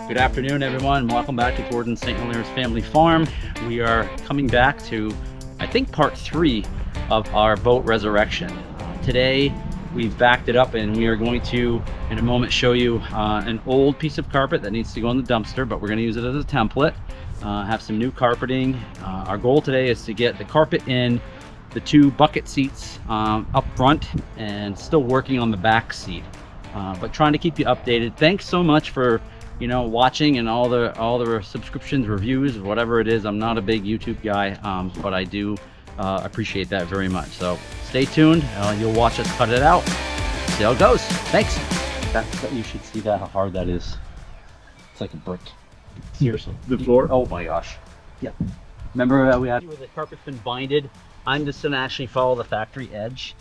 Good afternoon, everyone. Welcome back to Gordon St.Hilaire's Family Farm. We are coming back to, I think, part 3 of our boat resurrection. Today, we've backed it up and we are going to, in a moment, show you an old piece of carpet that needs to go in the dumpster, but we're going to use it as a template. Have some new carpeting. Our goal today is to get the carpet in the 2 bucket seats up front and still working on the back seat. But trying to keep you updated. Thanks so much for watching and all the subscriptions, reviews, whatever it is. I'm not a big YouTube guy, but I do appreciate that very much. So stay tuned. You'll watch us cut it out. See how it goes. Thanks. You should see that, how hard that is. It's like a brick. Seriously. The floor? Oh my gosh. Yeah. Remember we had where the carpet's been binded. I'm just gonna actually follow the factory edge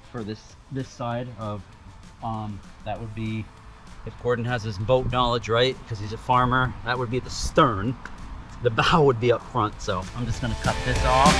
for this side of that would be, if Gordon has his boat knowledge right, because he's a farmer, that would be the stern. The bow would be up front, so I'm just gonna cut this off.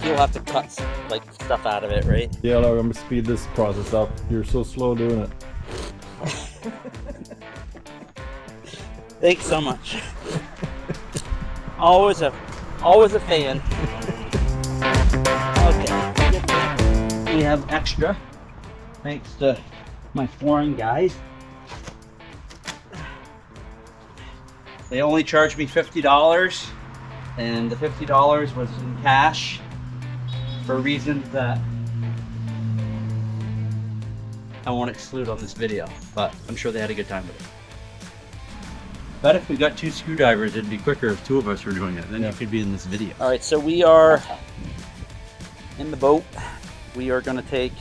You'll have to cut like stuff out of it, right? Yeah, I'm gonna speed this process up. You're so slow doing it. Thanks so much. Always a fan. Okay. We have extra, thanks to my foreign guys. They only charged me $50, and the $50 was in cash for reasons that I won't exclude on this video, but I'm sure they had a good time with it. Bet if we got 2 screwdrivers, it'd be quicker if 2 of us were doing it. Then you could be in this video. All right, so we are in the boat. We are going to take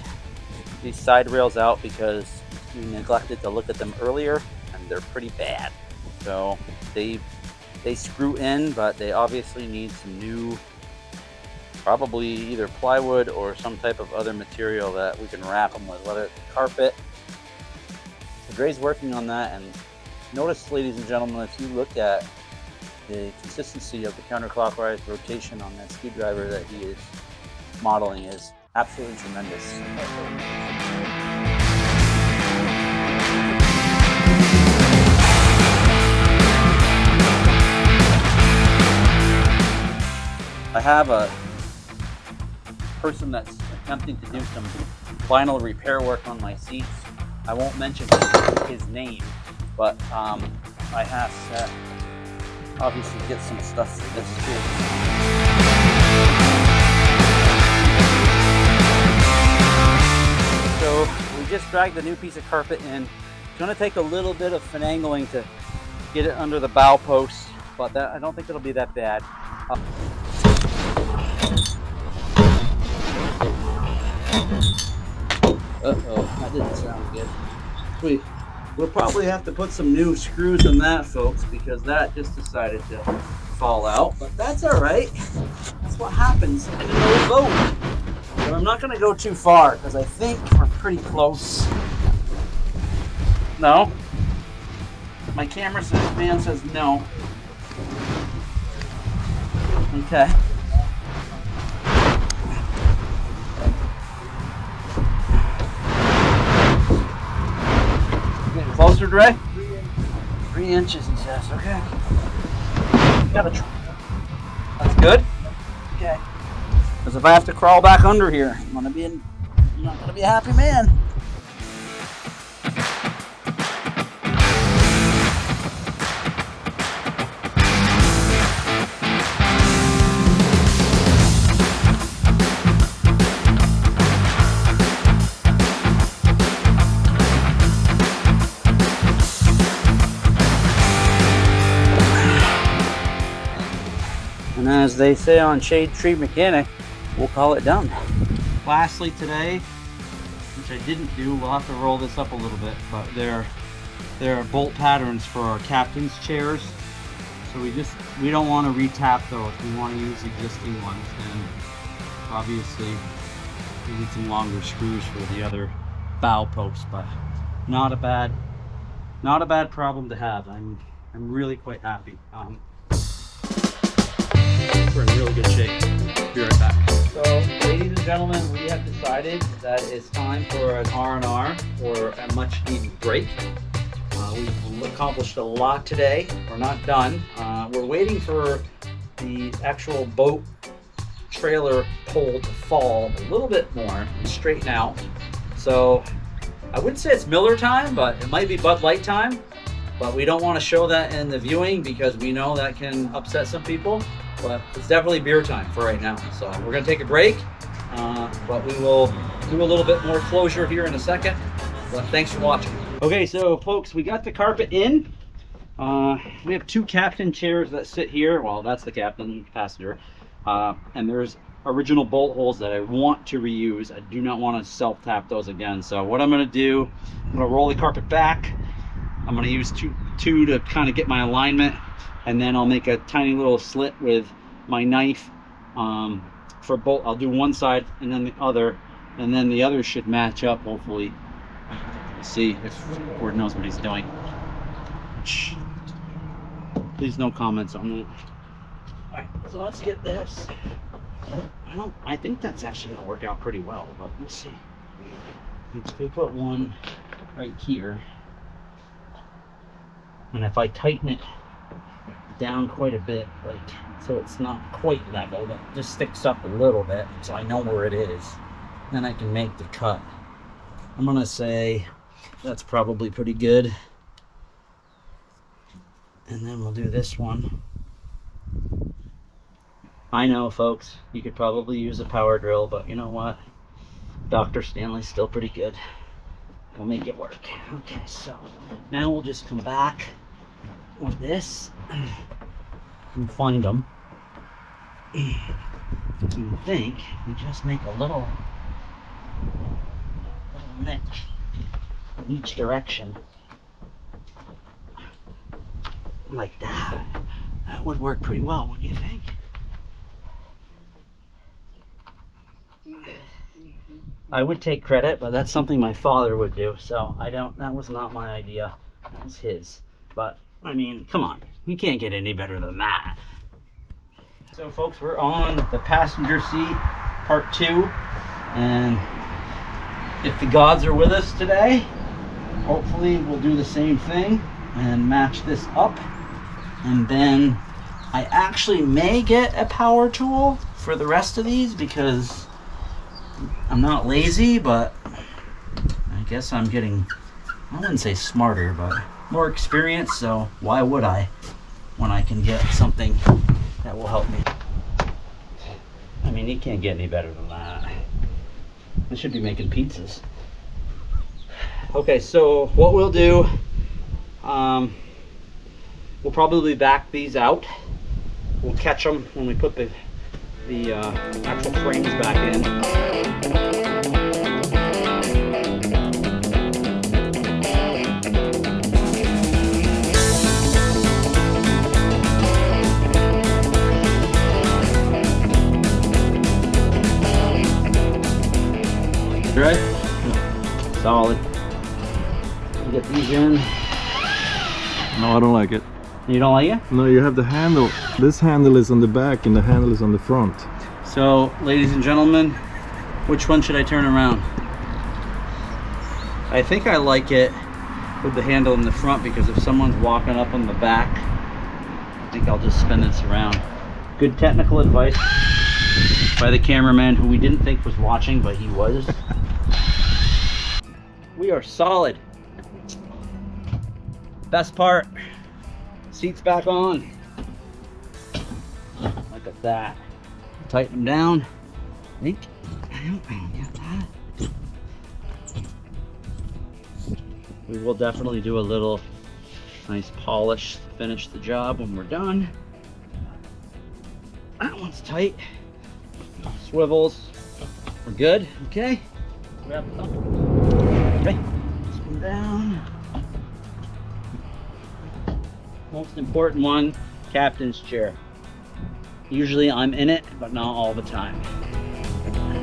these side rails out because we neglected to look at them earlier, and they're pretty bad. So they screw in, but they obviously need some new, probably either plywood or some type of other material that we can wrap them with, whether it's carpet. So Dre's working on that, and notice, ladies and gentlemen, if you look at the consistency of the counterclockwise rotation on that screwdriver that he is modeling is absolutely tremendous. I have a person that's attempting to do some vinyl repair work on my seats. I won't mention his name, but I have to obviously get some stuff for this too. So we just dragged the new piece of carpet in. It's going to take a little bit of finagling to get it under the bow post, but I don't think it'll be that bad. Uh-oh, that didn't sound good. We'll probably have to put some new screws in that, folks, because that just decided to fall out. But that's all right. That's what happens in an old boat. So I'm not going to go too far because I think we're pretty close. No? My camera man says no. Okay. Closer, Dre? 3 inches, he says. Okay. That's good? Okay. Because if I have to crawl back under here, I'm not gonna be a happy man. And as they say on Shade Tree Mechanic, we'll call it done. Lastly today, which I didn't do, we'll have to roll this up a little bit, but there are bolt patterns for our captain's chairs. So we don't want to re-tap those. We want to use existing ones, and obviously we need some longer screws for the other bow posts, but not a bad problem to have. I'm really quite happy. think we're in really good shape. Be right back. So, ladies and gentlemen, we have decided that it's time for an R&R, or a much needed break. We've accomplished a lot today. We're not done. We're waiting for the actual boat trailer pole to fall a little bit more and straighten out. So I wouldn't say it's Miller time, but it might be Bud Light time. But we don't want to show that in the viewing because we know that can upset some people. But it's definitely beer time for right now. So we're going to take a break, but we will do a little bit more closure here in a second. But thanks for watching. Okay, so folks, we got the carpet in. We have two captain chairs that sit here. Well, that's the captain, passenger. And there's original bolt holes that I want to reuse. I do not want to self-tap those again. So what I'm going to do, I'm going to roll the carpet back. I'm going to use two to kind of get my alignment. And then I'll make a tiny little slit with my knife for both. I'll do one side and then the other. And then the other should match up, hopefully. We'll see if Gordon knows what he's doing. Shh. Please no comments on that. Alright, so let's get this. I think that's actually gonna work out pretty well, but let's see. We put one right here. And if I tighten it down quite a bit, like so it's not quite level, but just sticks up a little bit so I know where it is, then I can make the cut. I'm gonna say that's probably pretty good. And then we'll do this one. I know, folks, you could probably use a power drill, but you know what? Dr. Stanley's still pretty good. We'll make it work. Okay, so now we'll just come back with this and find them. I think we just make a little nick in each direction. Like that. That would work pretty well, wouldn't you think? I would take credit, but that's something my father would do, so that was not my idea. That was his. But, I mean, come on. You can't get any better than that. So, folks, we're on the passenger seat, part 2. And if the gods are with us today, hopefully we'll do the same thing and match this up. And then I actually may get a power tool for the rest of these because I'm not lazy, but I guess I'm getting, I wouldn't say smarter, but more experience. So why would I when I can get something that will help me? I mean, you can't get any better than that. I should be making pizzas. Okay, so what we'll do, we'll probably back these out. We'll catch them when we put the actual frames back in. Right? Solid. You get these in. No, I don't like it. You don't like it? No, you have the handle. This handle is on the back and the handle is on the front. So, ladies and gentlemen, which one should I turn around? I think I like it with the handle in the front because if someone's walking up on the back, I think I'll just spin this around. Good technical advice by the cameraman who we didn't think was watching, but he was. We are solid. Best part, seats back on. Look at that. Tighten them down. I think I got that. We will definitely do a little nice polish, finish the job when we're done. That one's tight. Swivels. We're good. Okay. Grab it up. Okay. This one down. Most important one, captain's chair. Usually I'm in it, but not all the time. Okay.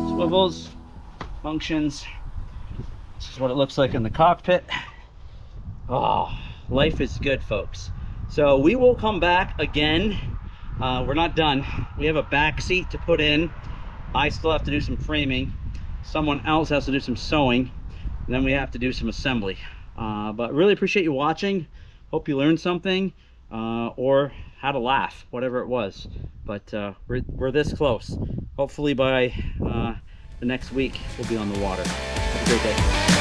Swivels, functions. This is what it looks like in the cockpit. Oh, life is good, folks. So we will come back again. We're not done. We have a back seat to put in. I still have to do some framing. Someone else has to do some sewing. And then we have to do some assembly. But really appreciate you watching. Hope you learned something, or had a laugh, whatever it was. But we're this close. Hopefully by the next week we'll be on the water. Have a great day.